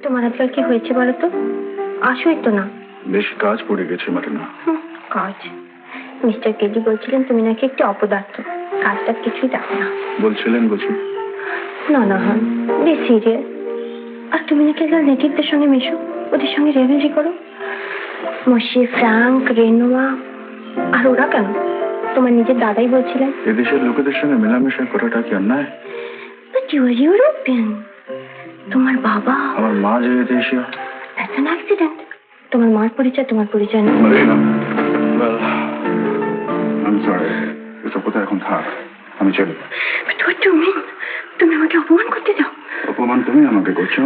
তোমার আজকাল কি হয়েছে বলো তো? আসোই তো না। বেশ কাজ পড়ে গেছে মারিনা। কাজ? মিস্টার কেজি বলছিলেন তুমি নাকি একটি অপদার্থ, কাজটা কিছুই দেখো না। বলছিলেন বুঝি? না না হন, বি সিরিয়াস। আর তুমি নাকি নেটিভদের সঙ্গে মেশো, ওদের সঙ্গে রেভেলরি করো। মশি, ফ্রাঙ্ক, রেনোয়া, আর ওরা কেন? তোমার নিজের দাদাই বলছিলেন এদেশের লোকেদের সঙ্গে মেলামেশা করাটা কি অন্যায়? But you are European. তোমার বাবা, আমার মা যে এদেশীয়। That's an accident. তোমার মার পরিচয় তোমার পরিচয় না। Marina, well I am sorry, এসব কথা এখন থাক, আমি চলি। But what do you mean? তুমি আমাকে অপমান করতে চাও? অপমান তুমি আমাকে করছো?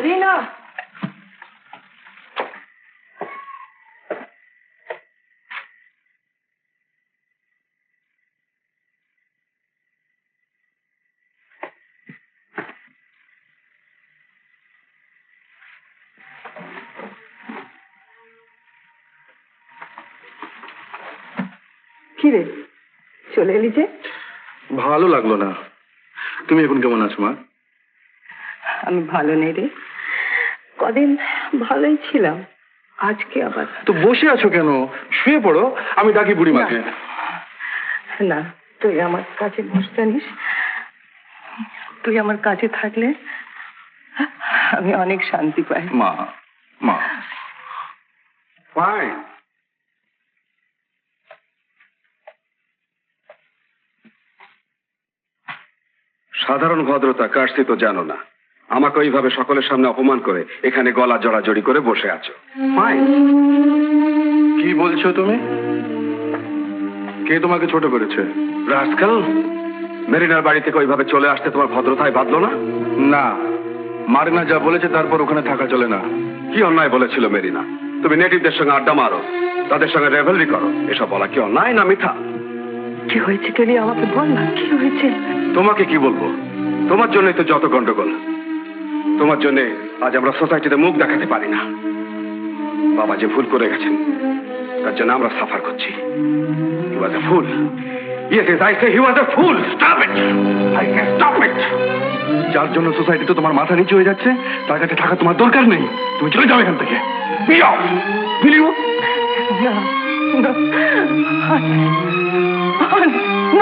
রিনা, কিরে চলে এলি যে? ভালো লাগলো না। তুমি এখন কেমন আছো মা? আমি ভালো নেই রে, কদিন ভালোই ছিলাম, আজকে আবার। তো বসে আছো কেন? শুয়ে পড়ো, আমি ডাকি বুড়িমাকে। না, তুই আমার কাছে বসতে নিস। তুই আমার কাছে থাকলে আমি অনেক শান্তি পাই। মা, মা, ফাইন। সাধারণ ভদ্রতা কার্সি তো জানো না, আমাকে ওইভাবে সকলের সামনে অপমান করে এখানে গলা জড়াজড়ি করে বসে আছো। ফাইন। কি বলছো তুমি? কে তোমাকে ছোট করেছে? রাস্কাল, মেরিনার বাড়ি থেকে ওইভাবে চলে আসতে তোমার ভদ্রতায় বাঁধলো না? না, মারিনা যা বলেছে তারপর ওখানে থাকা চলে না। কি অন্যায় বলেছিল মেরিনা? তুমি নেটিভদের সঙ্গে আড্ডা মারো, তাদের সঙ্গে রেভেলরি করো, এসব বলা কি অন্যায় না মিথ্যা? কি হয়েছে টেলি, আমাকে বল না কি হয়েছে? তোমাকে কি বলবো, তোমার জন্যই তো যত গন্ডগোল। তোমার জন্য আজ আমরা সোসাইটিতে মুখ দেখাতে পারি না। বাবা যে ভুল করে গেছেন তার জন্য আমরা সাফার করছি। He was a fool. Yes, yes, I say he was a fool. Stop it. I can stop it. যার জন্য সোসাইটিতে তোমার মাথা নিচু হয়ে যাচ্ছে তার কাছে থাকা তোমার দরকার নেই। তুমি চলে যাও এখান থেকে। Be off. Will you? না না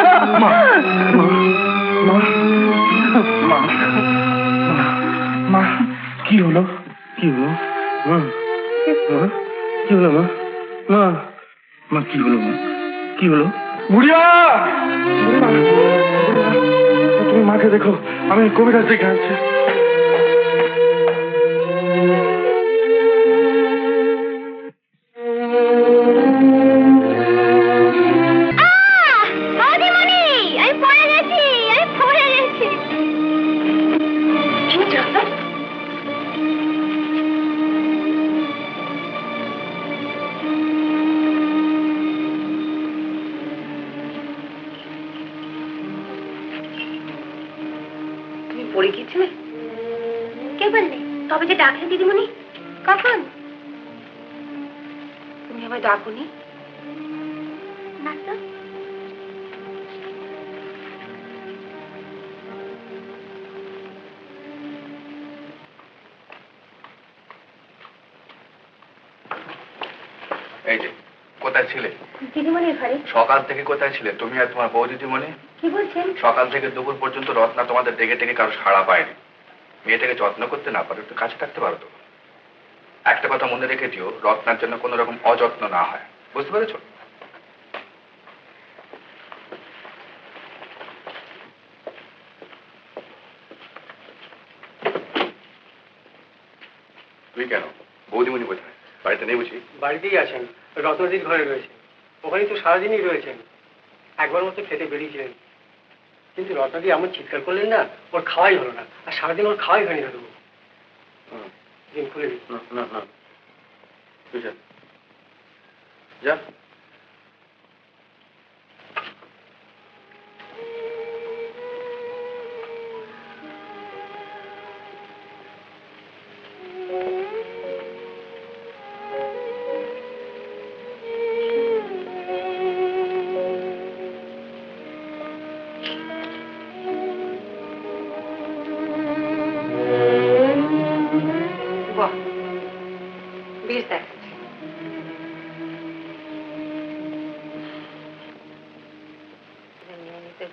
না, মা, মা, মা, মা, কি হলো? কি হলো? মা, মা, কি হলো মা? মা, মা, কি হলো মা? কি হলো? বুড়িয়া! বুড়িমা, তুমি মাকে দেখো, আমি কবিরাজ দেখে আনছি। পড়ে গিয়েছিলে? কে বললে? তবে যে ডাকলে দিদিমণি। কখন? তুমি আমায় ডাকুনি? না তো। এই যে, কোথায় ছিলে? দিদিমণির ঘরে। সকাল থেকে কোথায় ছিলে তুমি আর তোমার বউ দিদিমণি? কি বলছেন? সকাল থেকে দুপুর পর্যন্ত রত্না তোমাদের ডেকে ডেকে কারো সাড়া পায়নি। মেয়েটাকে যত্ন করতে না পারো, একটু কাছে থাকতে পারো তো। একটা কথা মনে রেখে দিও, রত্নার জন্য কোনো রকম অযত্ন না হয়, বুঝতে পেরেছো? তুই কেন? বৌদিমণি কোথায়? বাড়িতে নেই বুঝি? বাড়িতেই আছেন, রত্নজির ঘরে রয়েছেন। ওখানেই তো সারাদিনই রয়েছেন। একবার মতো খেতে বেরিয়েছিলেন, কিন্তু রত্নজি এমন চিৎকার করলেন না, ওর খাওয়াই হলো না। আর সারাদিন ওর খাওয়াই হয়নি দাদু। দিন খুলে দিন। না না, তুই যা।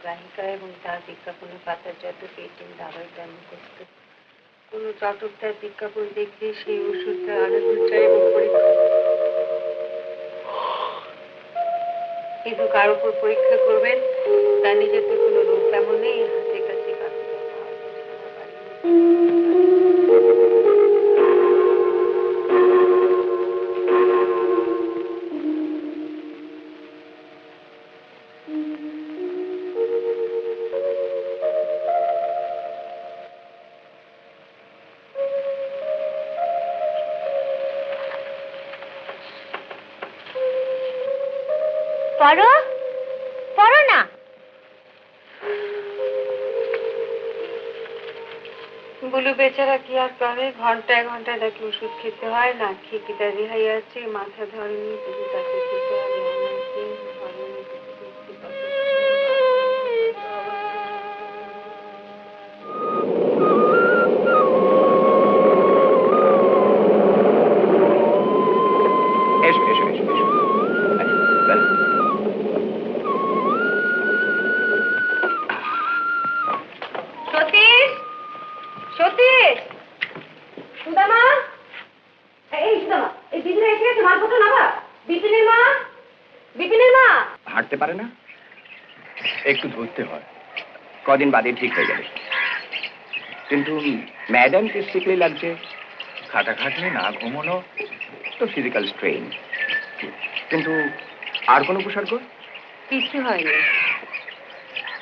গ্রাহিকা এবং তার বিজ্ঞাপনের পাতার যত পেটেন দাবাই তার মুখস্থ। কোনো চটকদার বিজ্ঞাপন দেখলে সেই ওষুধটা আনন্দ চায় এবং পরীক্ষা, কিন্তু কার উপর পরীক্ষা করবেন তার নিজের তো কোনো রোগ তেমন নেই, হাতে কাছে কাছে পড়ো পড়ো না। বুলু বেচারা কি আর করে, ঘন্টায় ঘন্টায় তাকে ওষুধ খেতে হয়, না খেয়ে কি তার রেহাই আছে? মাথা ধরেনি, তবু তাকে খেতে হবে। এসো এসো এসো এসো। বেল। সতীশ, সতীশ, সুদামা, এই সুদামা, এই দিদিরা এসে গেছে, মালপত্র নাবা। বিপিনের মা, বিপিনের মা। হাঁটতে পারে না, একটু ধরতে হয়, কদিন বাদে ঠিক হয়ে যাবে। কিন্তু ম্যাডামকে সিকলি লাগছে, খাটাখাটনি, না ঘুমানো, তো ফিজিক্যাল স্ট্রেইন। কিন্তু আর কোনো উপসর্গ? কিছু হয়নি।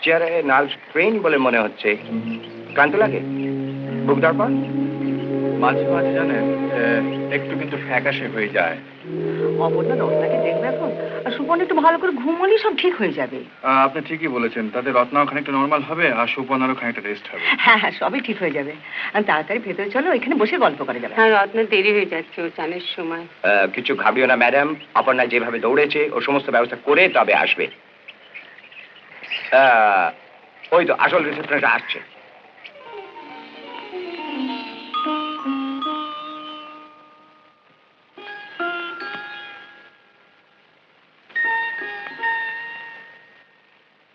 চেয়ারে নাল স্ট্রেইন বলে মনে হচ্ছে। ক্লান্ত লাগে? বুক দরকার? মাঝে মাঝে জানেন একটু কিন্তু ফ্যাকাশে হয়ে যায়। অপর্ণা রত্নাকে দেখবে এখন, আর সুপর্ণ একটু ভালো করে ঘুমোলেই সব ঠিক হয়ে যাবে। আপনি ঠিকই বলেছেন, তাদের রত্নাও খানিকটা নর্মাল হবে আর সুপর্ণারও খানিকটা রেস্ট হবে। হ্যাঁ হ্যাঁ, সবই ঠিক হয়ে যাবে। আর তাড়াতাড়ি ভেতরে চলো, এখানে বসে গল্প করা যাবে। হ্যাঁ, রত্ন দেরি হয়ে যাচ্ছে, ও চানের সময়। কিছু ঘাবড়িও না ম্যাডাম, অপর্ণা যেভাবে দৌড়েছে ও সমস্ত ব্যবস্থা করে তবে আসবে। ওই তো আসল রিসেপশনটা আসছে।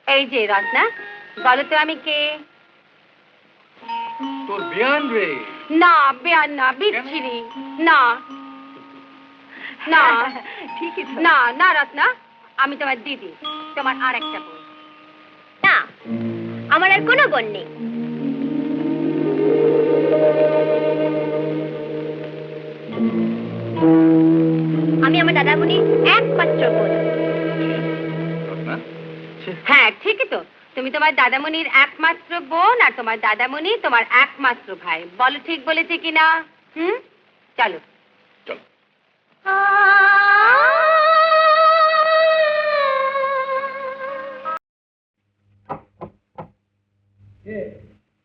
এই যে রত্না, বলো তো আমি কে? তোর বিয়ান রে। না বেয়ার না, বিচ্ছিরি না, না ঠিকই তো। না না রত্না, আমি তোমার দিদি, তোমার আর একটা বোন। না, আমার আর কোনো বোন নেই। আমি আমার দাদামণির একমাত্র বোন। রত্না, হ্যাঁ ঠিকই তো, তুমি তোমার দাদামণির একমাত্র বোন, আর তোমার দাদামণি তোমার একমাত্র ভাই। বলো ঠিক বলেছে কিনা? চলো চল।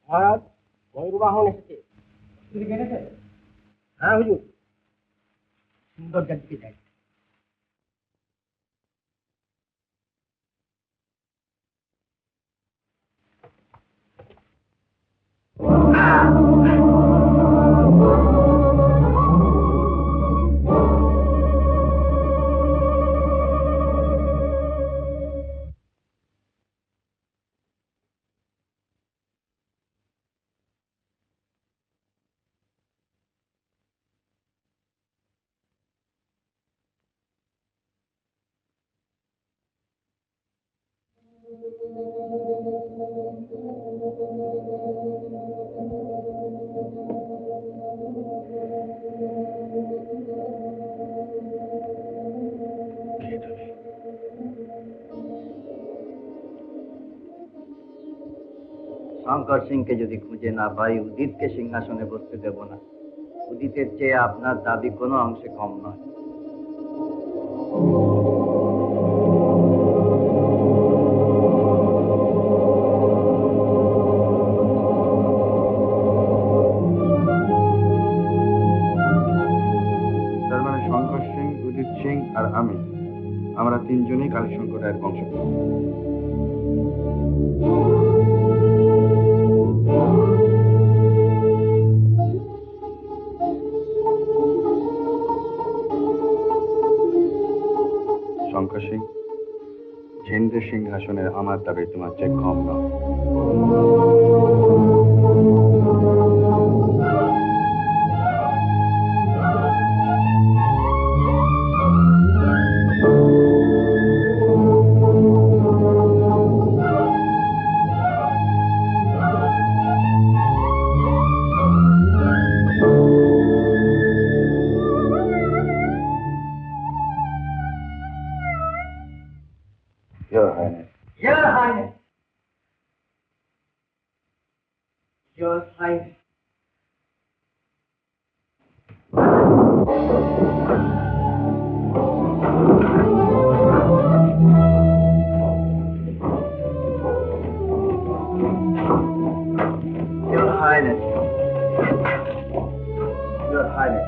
মহারাজ, ময়ূরবাহন এসেছে। হ্যাঁ হুজুর। সুন্দর দিকে যাই। শঙ্কর সিংকে যদি খুঁজে না পাই, উদিতকে সিংহাসনে বসতে দেব না। উদিতের চেয়ে আপনার দাবি কোনো অংশে কম নয়। তার মানে শঙ্কর সিং, উদিত সিং আর আমি, আমরা তিনজনই কালীশঙ্কর রায়ের বংশধর। শঙ্কর সিং, ঝেন্ডা কেন্দ্রের সিংহাসনের আমার দাবি তোমার চেয়ে কম নয়। Your Highness. Your Highness. Your Highness. Your Highness. Your Highness.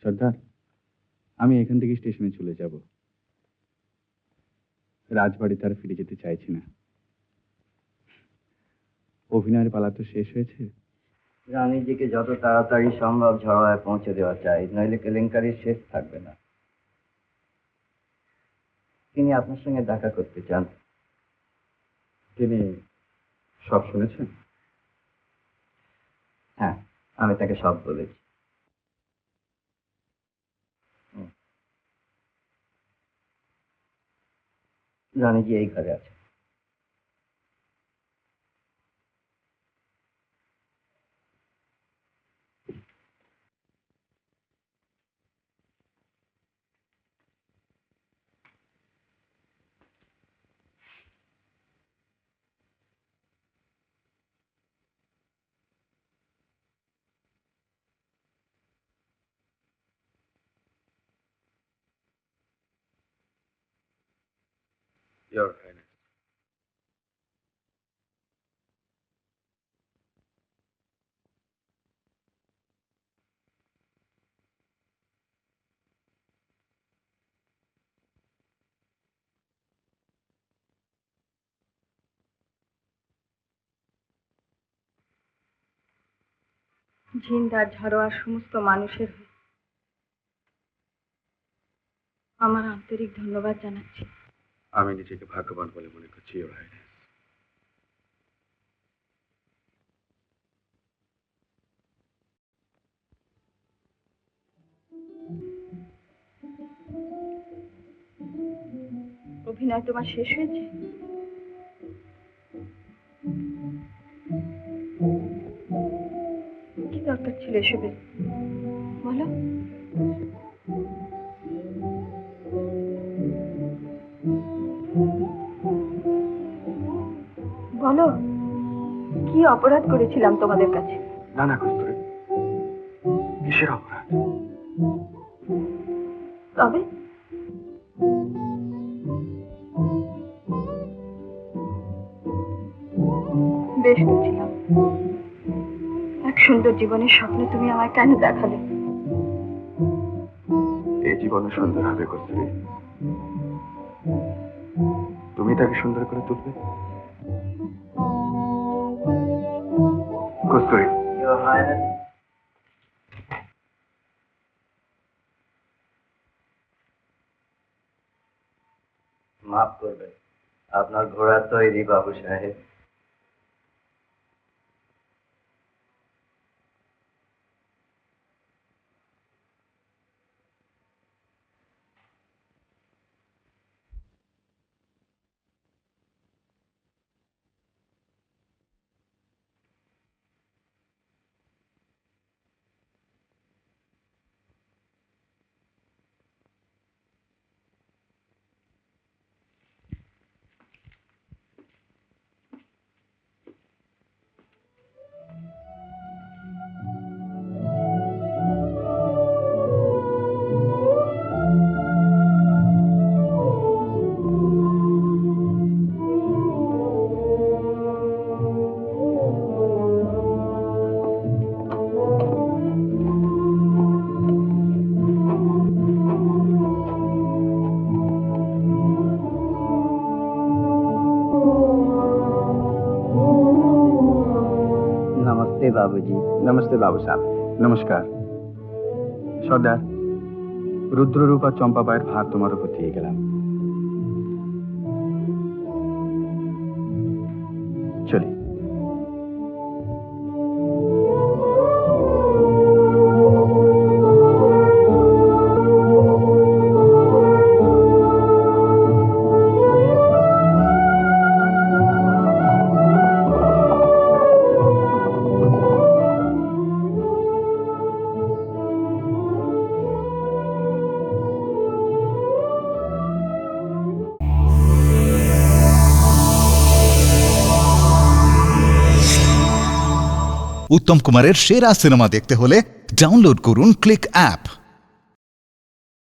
সর্দার, আমি এখান থেকে স্টেশনে চলে যাব। রাজবাড়িতে আর ফিরে যেতে চাইছি না। অভিনয়ের পালা তো শেষ হয়েছে। রানীজিকে যত তাড়াতাড়ি সম্ভব ঝড়ায় পৌঁছে দেওয়া চাই, নইলে কেলেঙ্কারির শেষ থাকবে না। তিনি আপনার সঙ্গে দেখা করতে চান। তিনি সব শুনেছেন? হ্যাঁ, আমি তাকে সব বলেছি। রানীজি এই ঘরে আছে। Your Highness. ঝিন্দার ঝাড়োয়ার সমস্ত মানুষের হয়ে আমার আন্তরিক ধন্যবাদ জানাচ্ছি। আমি নিজেকে ভাগ্যবান বলে মনে করছি, Your Highness। অভিনয় তোমার শেষ হয়েছে? কি দরকার ছিল এসবের? বলো। বলো, কি অপরাধ করেছিলাম তোমাদের কাছে? না না কস্তুরী, কিসের অপরাধ? তবে বেশ তো ছিলাম। এক সুন্দর জীবনের স্বপ্ন তুমি আমায় কেন দেখালে? এই জীবনে সুন্দর হবে কস্তুরী, তুমি তাকে সুন্দর করে তুলবে। কস্তুরী, Your Highness. মাফ করবেন, আপনার ঘোড়া তৈরি বাবু সাহেব। नमस्ते बाबूजी। नमस्ते बाबू साहब। नमस्कार সর্দার, রুদ্ররূপ আর চম্পাবাইয়ের ভার তোমার উপর দিয়ে গেলাম। চলি। উত্তম কুমারের সেরা সিনেমা দেখতে হলে ডাউনলোড করুন ক্লিক অ্যাপ।